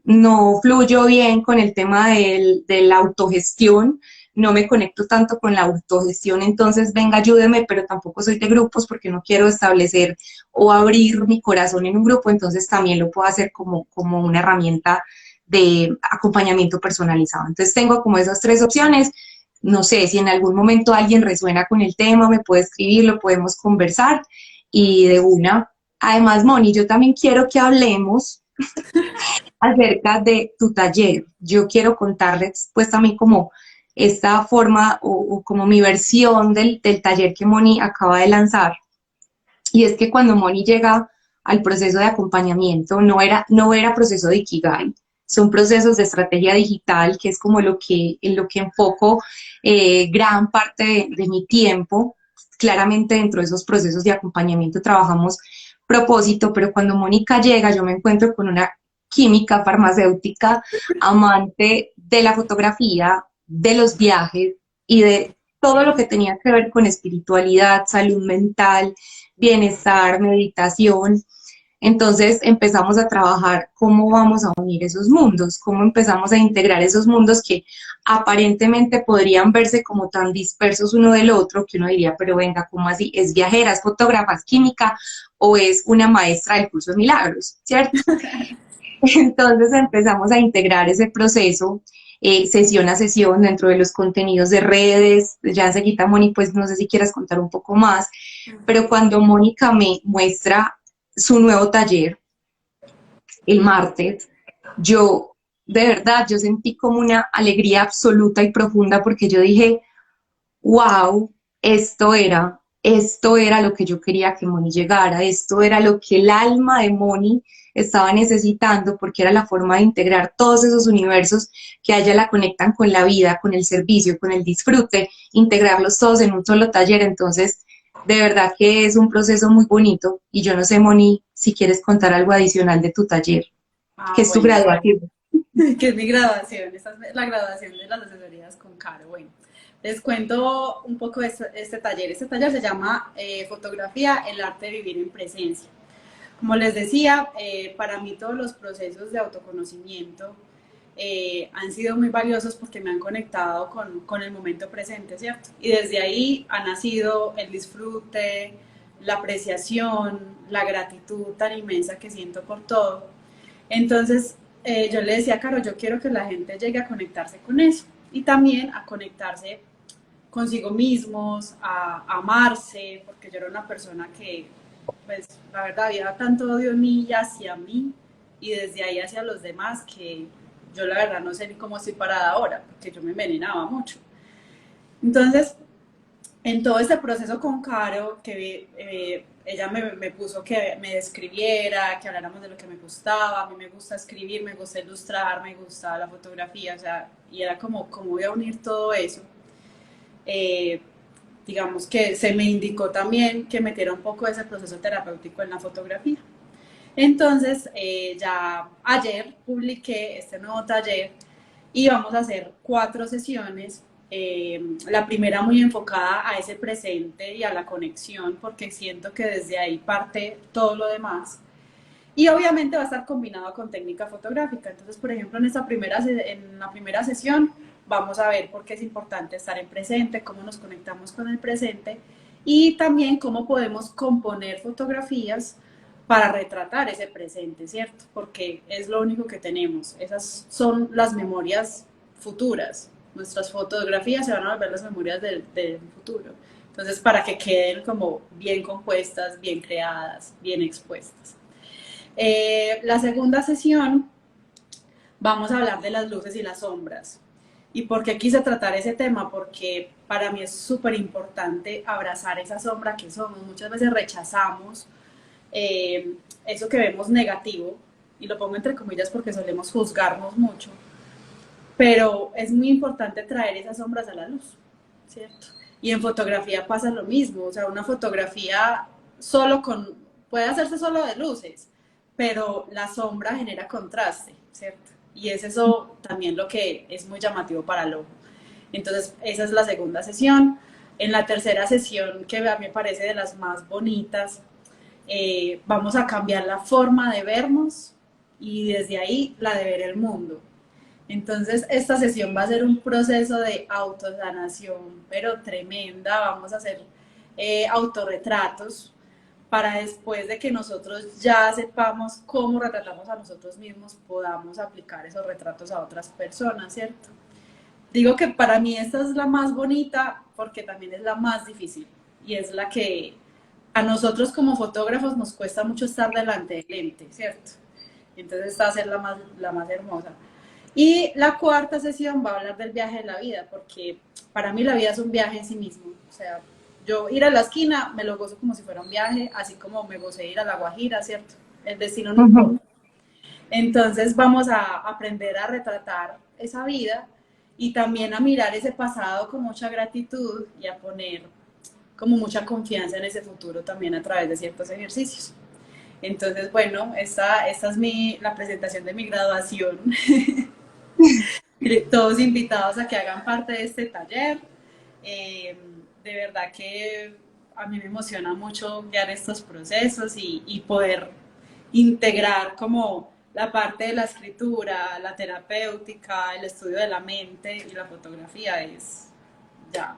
no fluyo bien con el tema de la autogestión, no me conecto tanto con la autogestión, entonces venga, ayúdeme, pero tampoco soy de grupos porque no quiero establecer o abrir mi corazón en un grupo, entonces también lo puedo hacer como una herramienta de acompañamiento personalizado. Entonces tengo como esas tres opciones. No sé si en algún momento alguien resuena con el tema, me puede escribir, lo podemos conversar y de una. Además, Moni, yo también quiero que hablemos acerca de tu taller. Yo quiero contarles pues también como esta forma o como mi versión del taller que Moni acaba de lanzar. Y es que cuando Moni llega al proceso de acompañamiento, no era proceso de Ikigai, son procesos de estrategia digital, que es como en lo que enfoco gran parte de mi tiempo. Claramente dentro de esos procesos de acompañamiento trabajamos propósito, pero cuando Mónica llega yo me encuentro con una química farmacéutica, amante de la fotografía, de los viajes y de todo lo que tenía que ver con espiritualidad, salud mental, bienestar, meditación. Entonces empezamos a trabajar cómo vamos a unir esos mundos, cómo empezamos a integrar esos mundos que aparentemente podrían verse como tan dispersos uno del otro, que uno diría, pero venga, ¿cómo así? ¿Es viajera, es fotógrafa, es química o es una maestra del curso de milagros? ¿Cierto? Entonces empezamos a integrar ese proceso sesión a sesión dentro de los contenidos de redes. Ya enseguida, Moni, pues no sé si quieras contar un poco más, pero cuando Mónica me muestra su nuevo taller el martes, yo de verdad, yo sentí como una alegría absoluta y profunda porque yo dije, wow, esto era lo que yo quería que Moni llegara, esto era lo que el alma de Moni estaba necesitando porque era la forma de integrar todos esos universos que a ella la conectan con la vida, con el servicio, con el disfrute, integrarlos todos en un solo taller. Entonces, de verdad que es un proceso muy bonito y yo no sé, Moni, si quieres contar algo adicional de tu taller, que Ah, es tu bueno, graduación. que es mi graduación, esa es la graduación de las asesorías con Caro. Bueno, les cuento un poco de este taller. Este taller se llama Fotografía, el arte de vivir en presencia. Como les decía, para mí todos los procesos de autoconocimiento han sido muy valiosos porque me han conectado con el momento presente, ¿cierto? Y desde ahí ha nacido el disfrute, la apreciación, la gratitud tan inmensa que siento por todo. Entonces, yo le decía a Caro, yo quiero que la gente llegue a conectarse con eso y también a conectarse consigo mismos, a amarse, porque yo era una persona que, pues, la verdad, había tanto odio en mí y hacia mí, y desde ahí hacia los demás, que yo la verdad no sé ni cómo estoy parada ahora, porque yo me envenenaba mucho. Entonces, en todo este proceso con Caro, que ella me puso que me describiera, que habláramos de lo que me gustaba, a mí me gusta escribir, me gusta ilustrar, me gusta la fotografía, o sea, y era como, ¿cómo voy a unir todo eso? Eh, digamos que se me indicó también que metiera un poco de ese proceso terapéutico en la fotografía. Entonces, ya ayer publiqué este nuevo taller y vamos a hacer 4 sesiones. La primera muy enfocada a ese presente y a la conexión, porque siento que desde ahí parte todo lo demás. Y obviamente va a estar combinado con técnica fotográfica. Entonces, por ejemplo, en la primera sesión vamos a ver por qué es importante estar en presente, cómo nos conectamos con el presente y también cómo podemos componer fotografías para retratar ese presente, ¿cierto? Porque es lo único que tenemos. Esas son las memorias futuras. Nuestras fotografías se van a volver las memorias del futuro. Entonces, para que queden como bien compuestas, bien creadas, bien expuestas. La segunda sesión vamos a hablar de las luces y las sombras. ¿Y por qué quise tratar ese tema? Porque para mí es súper importante abrazar esa sombra que somos. Muchas veces rechazamos eso que vemos negativo, y lo pongo entre comillas porque solemos juzgarnos mucho, pero es muy importante traer esas sombras a la luz, ¿cierto? Y en fotografía pasa lo mismo, o sea, una fotografía solo con, puede hacerse solo de luces, pero la sombra genera contraste, ¿cierto? Y es eso también lo que es muy llamativo para el ojo. Entonces, esa es la segunda sesión. En la tercera sesión, que a mí me parece de las más bonitas, vamos a cambiar la forma de vernos y desde ahí la de ver el mundo. Entonces, esta sesión va a ser un proceso de autosanación, pero tremenda. Vamos a hacer autorretratos para después de que nosotros ya sepamos cómo retratamos a nosotros mismos, podamos aplicar esos retratos a otras personas, ¿cierto? Digo que para mí esta es la más bonita porque también es la más difícil y es la que a nosotros como fotógrafos nos cuesta mucho estar delante del lente, ¿cierto? Entonces esta va a ser la más hermosa. Y la cuarta sesión va a hablar del viaje de la vida, porque para mí la vida es un viaje en sí mismo. O sea, yo ir a la esquina me lo gozo como si fuera un viaje, así como me gocé ir a La Guajira, ¿cierto? El destino no importa. Entonces vamos a aprender a retratar esa vida y también a mirar ese pasado con mucha gratitud y a poner como mucha confianza en ese futuro también a través de ciertos ejercicios. Entonces, bueno, esta es la presentación de mi graduación. todos invitados a que hagan parte de este taller. De verdad que a mí me emociona mucho guiar estos procesos y poder integrar como la parte de la escritura, la terapéutica, el estudio de la mente y la fotografía es ya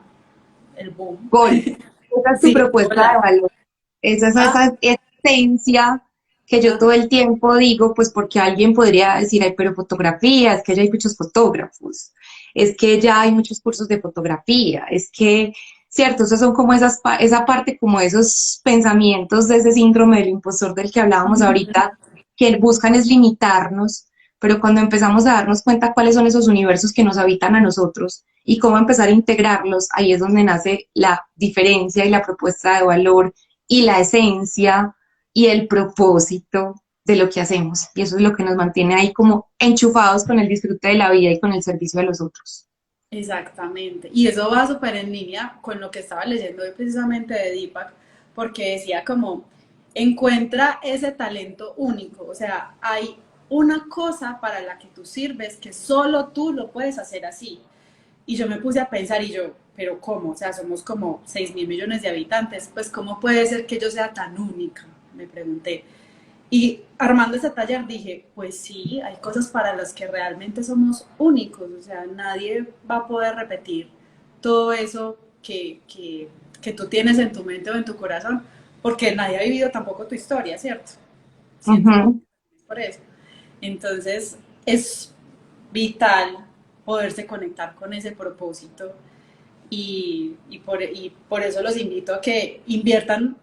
el boom. Gol. Esa es tu Sí, propuesta de hola. valor. Ah, Esa esencia que yo todo ajá. el tiempo digo, pues porque alguien podría decir, ay, pero fotografía, es que ya hay muchos fotógrafos, es que ya hay muchos cursos de fotografía, es que, cierto, esos son como esa parte, como esos pensamientos de ese síndrome del impostor del que hablábamos ahorita, que buscan es limitarnos, pero cuando empezamos a darnos cuenta cuáles son esos universos que nos habitan a nosotros y cómo empezar a integrarlos, ahí es donde nace la diferencia y la propuesta de valor y la esencia y el propósito de lo que hacemos. Y eso es lo que nos mantiene ahí como enchufados con el disfrute de la vida y con el servicio a los otros. Exactamente. Y eso va súper en línea con lo que estaba leyendo hoy precisamente de Deepak, porque decía como, encuentra ese talento único. O sea, hay una cosa para la que tú sirves que solo tú lo puedes hacer así. Y yo me puse a pensar y yo, pero ¿cómo? O sea, somos como 6.000 millones de habitantes, pues ¿cómo puede ser que yo sea tan única? Me pregunté. Y armando ese taller dije, pues sí, hay cosas para las que realmente somos únicos, o sea, nadie va a poder repetir todo eso que tú tienes en tu mente o en tu corazón, porque nadie ha vivido tampoco tu historia, ¿cierto? Siento que Ujú. es por eso. Entonces, es vital poderse conectar con ese propósito y por eso los invito a que inviertan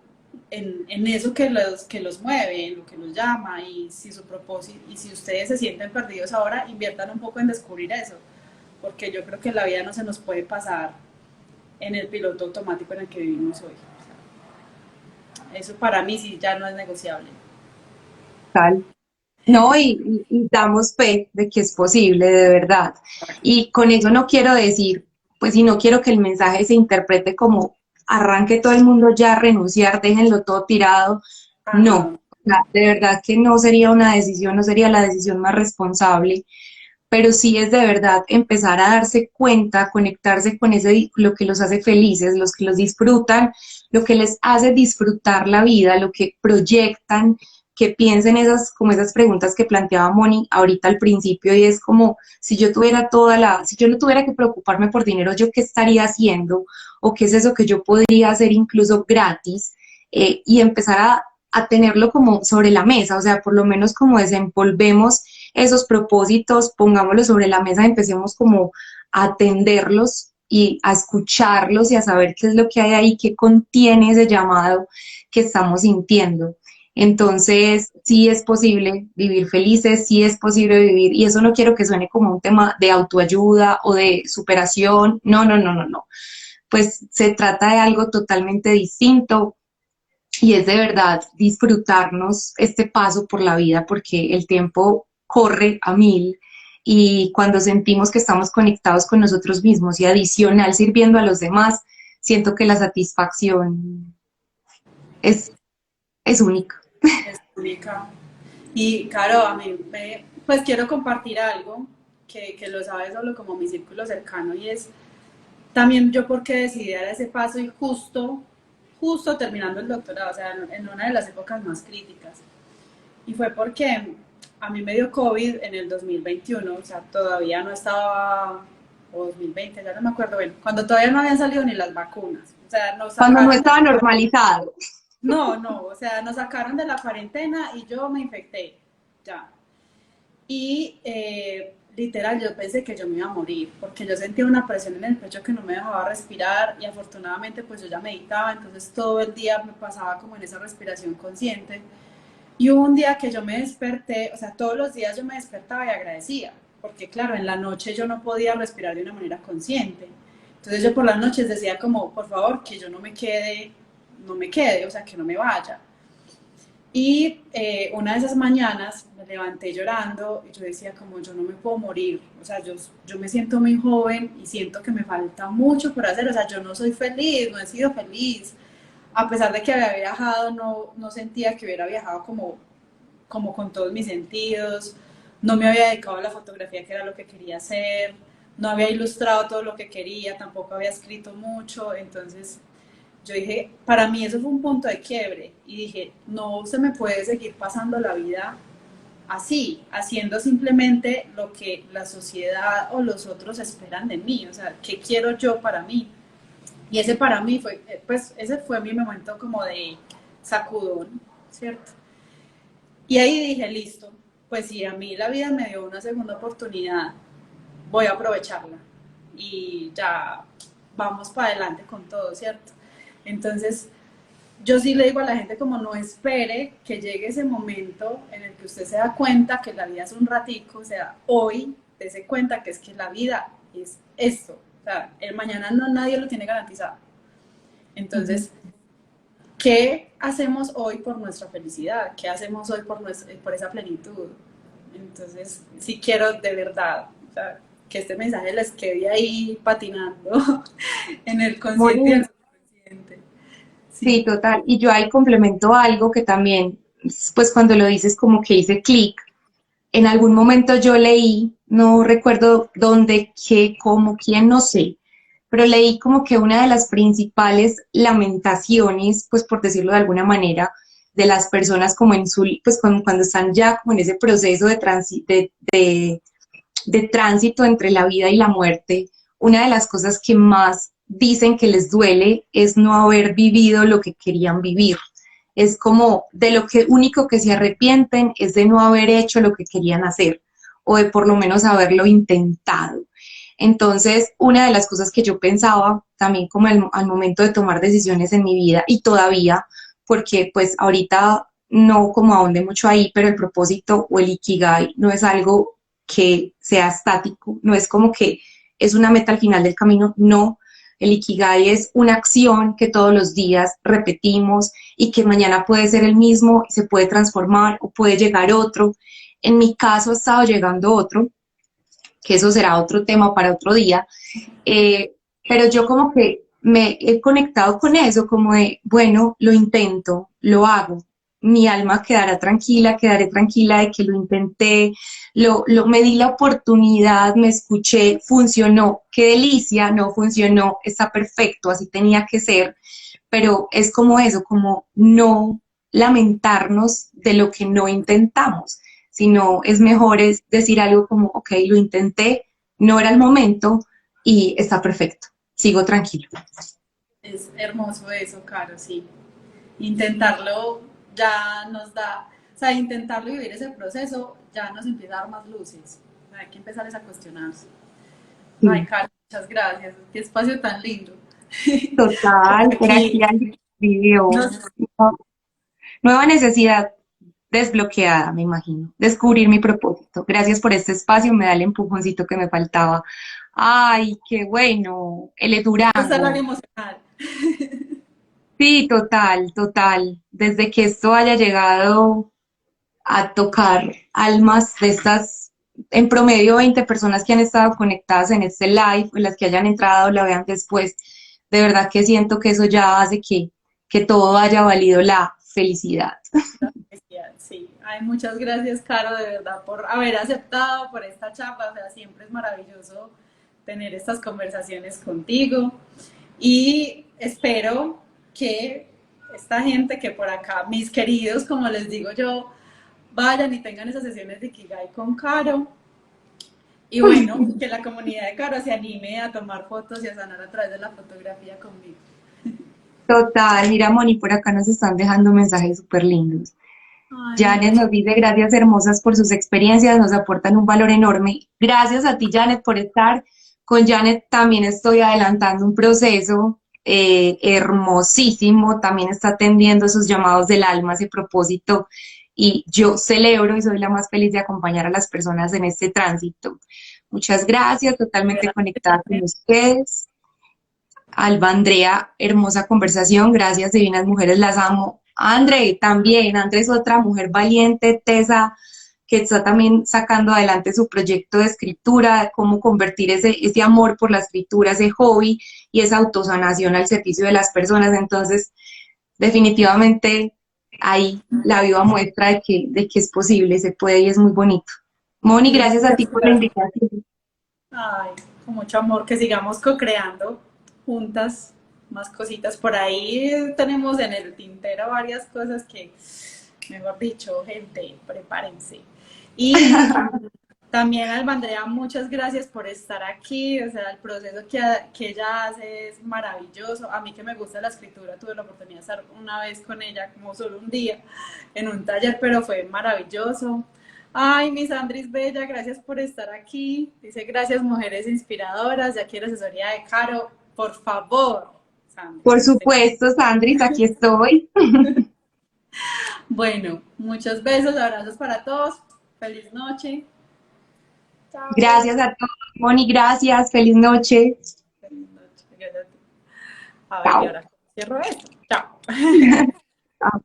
en eso que los mueve, en lo que los llama y si su propósito, y si ustedes se sienten perdidos ahora, inviertan un poco en descubrir eso, porque yo creo que la vida no se nos puede pasar en el piloto automático en el que vivimos hoy. Eso para mí sí ya no es negociable. Tal. No, y damos fe de que es posible, de verdad. Y con eso no quiero decir, pues, y no quiero que el mensaje se interprete como arranque todo el mundo ya a renunciar, déjenlo todo tirado. Ah, No, no. o sea, de verdad que no sería una decisión, no sería la decisión más responsable, pero sí es de verdad empezar a darse cuenta, conectarse con ese, lo que los hace felices, los que los disfrutan, lo que les hace disfrutar la vida, lo que proyectan, que piensen esas, como esas preguntas que planteaba Moni ahorita al principio, y es como, si yo tuviera si yo no tuviera que preocuparme por dinero, ¿yo qué estaría haciendo? ¿O qué es eso que yo podría hacer incluso gratis? Y empezar a tenerlo como sobre la mesa, o sea, por lo menos como desenvolvemos esos propósitos, pongámoslos sobre la mesa, empecemos como a atenderlos y a escucharlos y a saber qué es lo que hay ahí, qué contiene ese llamado que estamos sintiendo. Entonces, sí es posible vivir felices, sí es posible vivir, y eso no quiero que suene como un tema de autoayuda o de superación, no, no, no, no, no. Pues se trata de algo totalmente distinto y es de verdad disfrutarnos este paso por la vida porque el tiempo corre a mil y cuando sentimos que estamos conectados con nosotros mismos y adicional sirviendo a los demás, siento que la satisfacción es, es única. Es única. Y claro, a mí pues quiero compartir algo que lo sabe solo como mi círculo cercano y es también yo porque decidí dar ese paso y justo terminando el doctorado, o sea, en una de las épocas más críticas. Y fue porque a mí me dio COVID en el 2021, o sea, todavía no estaba, o 2020, ya no me acuerdo bien, cuando todavía no habían salido ni las vacunas. O sea, nos Cuando no sacaron de estaba la cuarentena. normalizado. No, o sea, nos sacaron de la cuarentena y yo me infecté, ya. Y literal, yo pensé que yo me iba a morir, porque yo sentía una presión en el pecho que no me dejaba respirar y afortunadamente pues yo ya meditaba, entonces todo el día me pasaba como en esa respiración consciente. Y hubo un día que yo me desperté, o sea, todos los días yo me despertaba y agradecía, porque claro, en la noche yo no podía respirar de una manera consciente. Entonces yo por las noches decía como, por favor, que yo no me quede, o sea, que no me vaya. Y una de esas mañanas me levanté llorando y yo decía como yo no me puedo morir, o sea, yo me siento muy joven y siento que me falta mucho por hacer, o sea, yo no soy feliz, no he sido feliz, a pesar de que había viajado, no sentía que hubiera viajado como con todos mis sentidos, no me había dedicado a la fotografía, que era lo que quería hacer, no había ilustrado todo lo que quería, tampoco había escrito mucho, entonces yo dije, para mí eso fue un punto de quiebre y dije, no se me puede seguir pasando la vida así, haciendo simplemente lo que la sociedad o los otros esperan de mí, o sea, ¿qué quiero yo para mí? Y ese para mí fue, pues ese fue mi momento como de sacudón, ¿cierto? Y ahí dije, listo, pues si a mí la vida me dio una segunda oportunidad, voy a aprovecharla y ya vamos para adelante con todo, ¿cierto? Entonces, yo sí le digo a la gente como no espere que llegue ese momento en el que usted se da cuenta que la vida es un ratico, o sea, hoy dése cuenta que es que la vida es esto, o sea, el mañana no nadie lo tiene garantizado. Ujú. Entonces, ¿qué hacemos hoy por nuestra felicidad? ¿Qué hacemos hoy por esa plenitud? Entonces, sí quiero de verdad, o sea, que este mensaje les quede ahí patinando en el consciente y el Moni, subconsciente. sí, Sí. total. Y yo ahí complemento algo que también, pues cuando lo dices como que hice clic. En algún momento yo leí, no recuerdo dónde, qué, cómo, quién, no sé, pero leí como que una de las principales lamentaciones, pues por decirlo de alguna manera, de las personas como en su, pues cuando están ya como en ese proceso de tránsito entre la vida y la muerte, una de las cosas que más dicen que les duele es no haber vivido lo que querían vivir. Es como de lo que único que se arrepienten es de no haber hecho lo que querían hacer o de por lo menos haberlo intentado. Entonces, una de las cosas que yo pensaba también como al momento de tomar decisiones en mi vida y todavía, porque pues ahorita no como ahondé mucho ahí, pero el propósito o el ikigai no es algo que sea estático, no es como que es una meta al final del camino, no. El ikigai es una acción que todos los días repetimos y que mañana puede ser el mismo, se puede transformar o puede llegar otro. En mi caso ha estado llegando otro, que eso será otro tema para otro día, eh, pero yo como que me he conectado con eso, como de, bueno, lo intento, lo hago, mi alma quedará tranquila, quedaré tranquila de que lo intenté, me di la oportunidad, me escuché, funcionó, qué delicia, no funcionó, está perfecto, así tenía que ser, pero es como eso, como no lamentarnos de lo que no intentamos, sino es mejor es decir algo como, ok, lo intenté, no era el momento y está perfecto, sigo tranquilo. Es hermoso eso, Caro, sí. Intentarlo ya nos da, o sea, intentarlo y vivir ese proceso ya nos empieza a dar más luces. O sea, hay que empezar a cuestionarse. Ay, Sí, Caro, muchas gracias. Qué espacio tan lindo. Por total, por aquí aquí alguien escribió. nos Nueva necesidad desbloqueada, me imagino. Descubrir mi propósito. Gracias por este espacio, me da el empujoncito que me faltaba. Ay, qué bueno. El de gusta el Durango. área emocional. Sí, total, total. Desde que esto haya llegado a tocar almas de estas, en promedio 20 personas que han estado conectadas en este live, en las que hayan entrado, la vean después, de verdad que siento que eso ya hace que todo haya valido la felicidad. Sí, ay, muchas gracias, Caro, de verdad, por haber aceptado por esta charla. O sea, siempre es maravilloso tener estas conversaciones contigo. Y espero que esta gente que por acá, mis queridos, como les digo yo, vayan y tengan esas sesiones de Ikigai con Caro. Y bueno, que la comunidad de Caro se anime a tomar fotos y a sanar a través de la fotografía conmigo. Total, mira, Moni, por acá nos están dejando mensajes súper lindos. Ay, Janet muchas nos dice gracias hermosas por sus experiencias, nos aportan un valor enorme. Gracias a ti, Janet, por estar. Con Janet también estoy adelantando un proceso hermosísimo, también está atendiendo sus llamados del alma, ese propósito, y yo celebro y soy la más feliz de acompañar a las personas en este tránsito. Muchas gracias, totalmente conectada con gracias. ustedes. Alba Andrea, hermosa conversación, gracias, divinas mujeres, las amo. André, también, André es otra mujer valiente, tesa, que está también sacando adelante su proyecto de escritura, cómo convertir ese amor por la escritura, ese hobby y esa autosanación al servicio de las personas. Entonces, definitivamente ahí la viva muestra de que es posible, se puede y es muy bonito. Moni, gracias a Muchas ti por la gracias. invitación. Ay, con mucho amor, que sigamos co-creando juntas más cositas. Por ahí tenemos en el tintero varias cosas que, mejor dicho, gente, prepárense. Y también, Alba muchas gracias por estar aquí. O sea, el proceso que ella hace es maravilloso. A mí que me gusta la escritura, tuve la oportunidad de estar una vez con ella, como solo un día, en un taller, pero fue maravilloso. Ay, mis Andris Bella, gracias por estar aquí. Dice, gracias, mujeres inspiradoras. Ya quiero asesoría de Caro. Por favor, Por Sandris. supuesto, Sandris, aquí estoy. Bueno, muchos besos, abrazos para todos. Feliz noche. Chao. Gracias a todos. Moni, gracias. Feliz noche. Feliz noche. Gracias a ti. A ver, ¿y Chao. ahora cómo cierro esto? Chao. Chao.